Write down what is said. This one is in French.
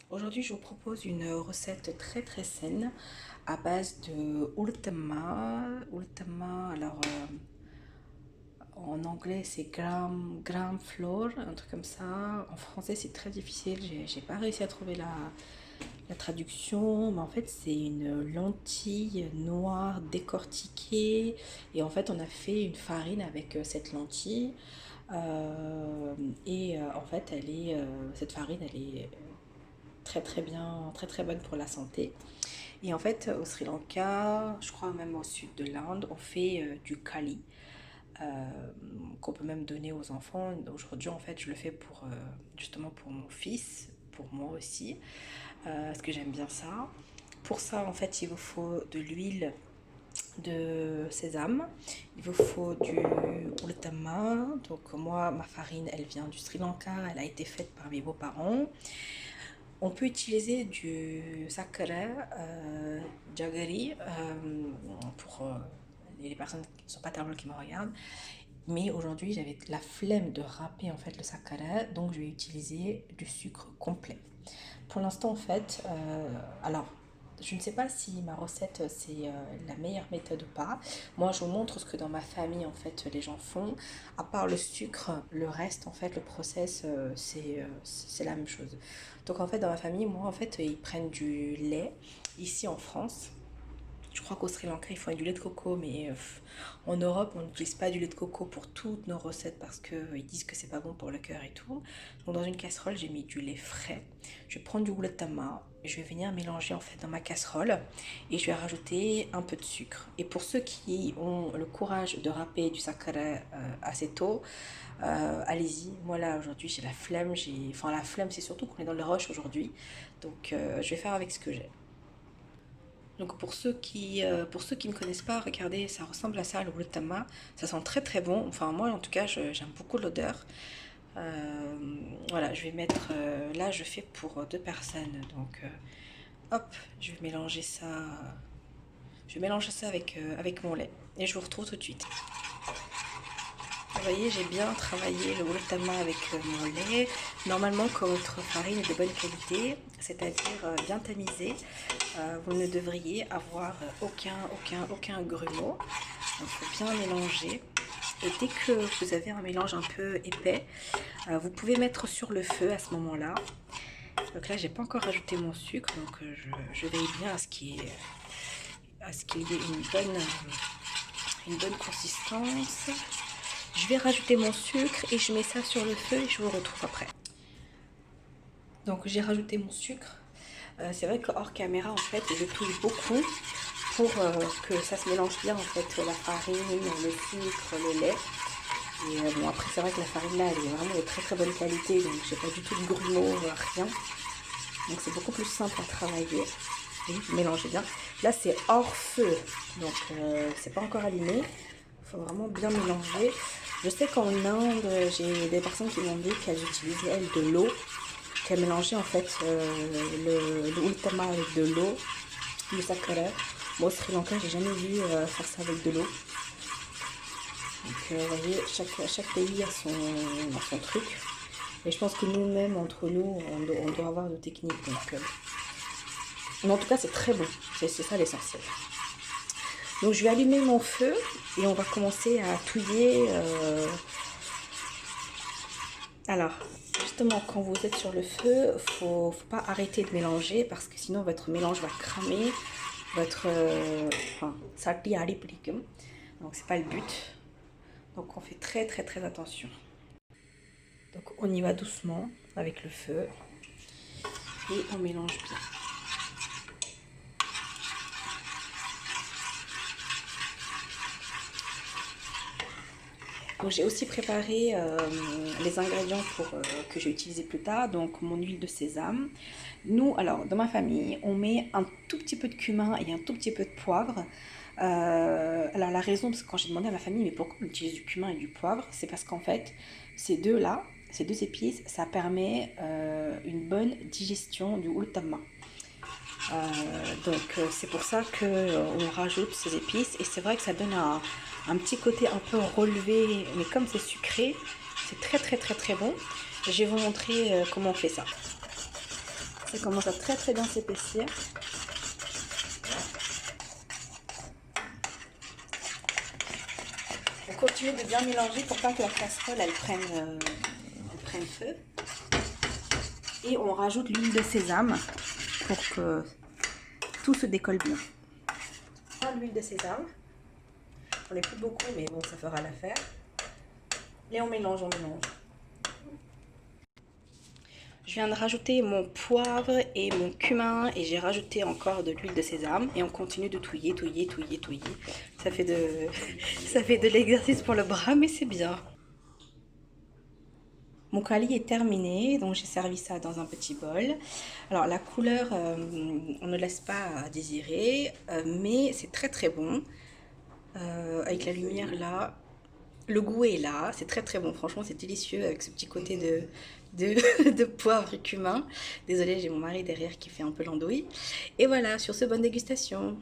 Aujourd'hui, je vous propose une recette très saine à base de ultama. Ultama, alors en anglais c'est gram flour, un truc comme ça. En français c'est très difficile, j'ai pas réussi à trouver la traduction, mais en fait c'est une lentille noire décortiquée et en fait on a fait une farine avec cette lentille. En fait cette farine elle est très bien, très bonne pour la santé. Et en fait, au Sri Lanka, je crois même au sud de l'Inde, on fait du kali, qu'on peut même donner aux enfants. Aujourd'hui, en fait, je le fais pour justement pour mon fils, pour moi aussi, parce que j'aime bien ça. Pour ça, en fait, il vous faut de l'huile de sésame, il vous faut du ultama. Donc moi, ma farine, elle vient du Sri Lanka, elle a été faite par mes beaux-parents. On peut utiliser du sakara jaggery pour les personnes qui ne sont pas tellement qui me regardent. Mais aujourd'hui, j'avais la flemme de râper en fait le sakara, donc je vais utiliser du sucre complet. Pour l'instant, en fait, alors je ne sais pas si ma recette c'est la meilleure méthode ou pas. Moi, je vous montre ce que dans ma famille en fait les gens font. À part le sucre, le reste en fait le process c'est la même chose. Donc en fait dans ma famille, moi en fait ils prennent du lait. Ici en France, je crois qu'au Sri Lanka, ils font du lait de coco, mais en Europe, on n'utilise pas du lait de coco pour toutes nos recettes parce qu'ils disent que c'est pas bon pour le cœur et tout. Donc dans une casserole, j'ai mis du lait frais. Je vais prendre du ultama, je vais venir mélanger en fait dans ma casserole et je vais rajouter un peu de sucre. Et pour ceux qui ont le courage de râper du sakara assez tôt, allez-y. Moi là aujourd'hui j'ai la flemme, enfin la flemme c'est surtout qu'on est dans le rush aujourd'hui. Donc je vais faire avec ce que j'ai. Donc pour ceux qui ne connaissent pas, regardez, ça ressemble à ça, le tama. Ça sent très bon. Enfin moi en tout cas, j'aime beaucoup l'odeur. Voilà, je vais mettre, là je fais pour deux personnes. Donc hop, je vais mélanger ça. Je vais mélanger ça avec mon lait. Et je vous retrouve tout de suite. Vous voyez, j'ai bien travaillé le ultama avec mon lait. Normalement, quand votre farine est de bonne qualité, c'est-à-dire bien tamisée, vous ne devriez avoir aucun grumeau. Donc, il faut bien mélanger. Et dès que vous avez un mélange un peu épais, vous pouvez mettre sur le feu à ce moment-là. Donc là, j'ai pas encore rajouté mon sucre, donc je veille bien à ce qu'il y ait une bonne consistance. Je vais rajouter mon sucre et je mets ça sur le feu et je vous retrouve après. Donc j'ai rajouté mon sucre. C'est vrai que hors caméra en fait je touille beaucoup pour que ça se mélange bien en fait la farine, le sucre, le lait. Et bon après c'est vrai que la farine là elle est vraiment de très bonne qualité donc j'ai pas du tout de grumeaux, rien. Donc c'est beaucoup plus simple à travailler. Et mélangez bien. Là c'est hors feu donc c'est pas encore allumé. Il faut vraiment bien mélanger. Je sais qu'en Inde, j'ai des personnes qui m'ont dit qu'elles utilisaient elles de l'eau, qu'elles mélangeaient en fait le ultama avec de l'eau, le sakara. Moi au Sri Lanka, j'ai jamais vu faire ça avec de l'eau. Donc vous voyez, chaque pays a son truc. Et je pense que nous-mêmes, entre nous, on doit avoir nos techniques. Donc, mais en tout cas, c'est très bon. C'est ça l'essentiel. Donc je vais allumer mon feu et on va commencer à touiller. Alors, justement, quand vous êtes sur le feu, faut pas arrêter de mélanger parce que sinon votre mélange va cramer, votre sati ariplikum. Donc c'est pas le but. Donc on fait très attention. Donc on y va doucement avec le feu et on mélange bien. Donc j'ai aussi préparé les ingrédients que j'ai utilisés plus tard. Donc mon huile de sésame. Nous, alors dans ma famille, on met un tout petit peu de cumin et un tout petit peu de poivre. Alors la raison, parce que quand j'ai demandé à ma famille, mais pourquoi on utilise du cumin et du poivre, c'est parce qu'en fait, ces deux épices, ça permet une bonne digestion du ultama. Donc c'est pour ça qu'on rajoute ces épices et c'est vrai que ça donne un petit côté un peu relevé, mais comme c'est sucré, c'est très bon. Je vais vous montrer comment on fait ça. Ça commence à très bien s'épaissir. On continue de bien mélanger pour pas que la casserole elle prenne feu. Et on rajoute l'huile de sésame pour que tout se décolle bien. L'huile de sésame. On n'est plus beaucoup, mais bon, ça fera l'affaire. Et on mélange, on mélange. Je viens de rajouter mon poivre et mon cumin et j'ai rajouté encore de l'huile de sésame et on continue de touiller. Ça fait de l'exercice pour le bras, mais c'est bien. Mon coulis est terminé, donc j'ai servi ça dans un petit bol. Alors la couleur, on ne laisse pas à désirer, mais c'est très bon. Avec la lumière là, le goût est là, c'est très bon, franchement c'est délicieux avec ce petit côté de poivre et cumin. Désolée, j'ai mon mari derrière qui fait un peu l'andouille. Et voilà, sur ce, bonne dégustation.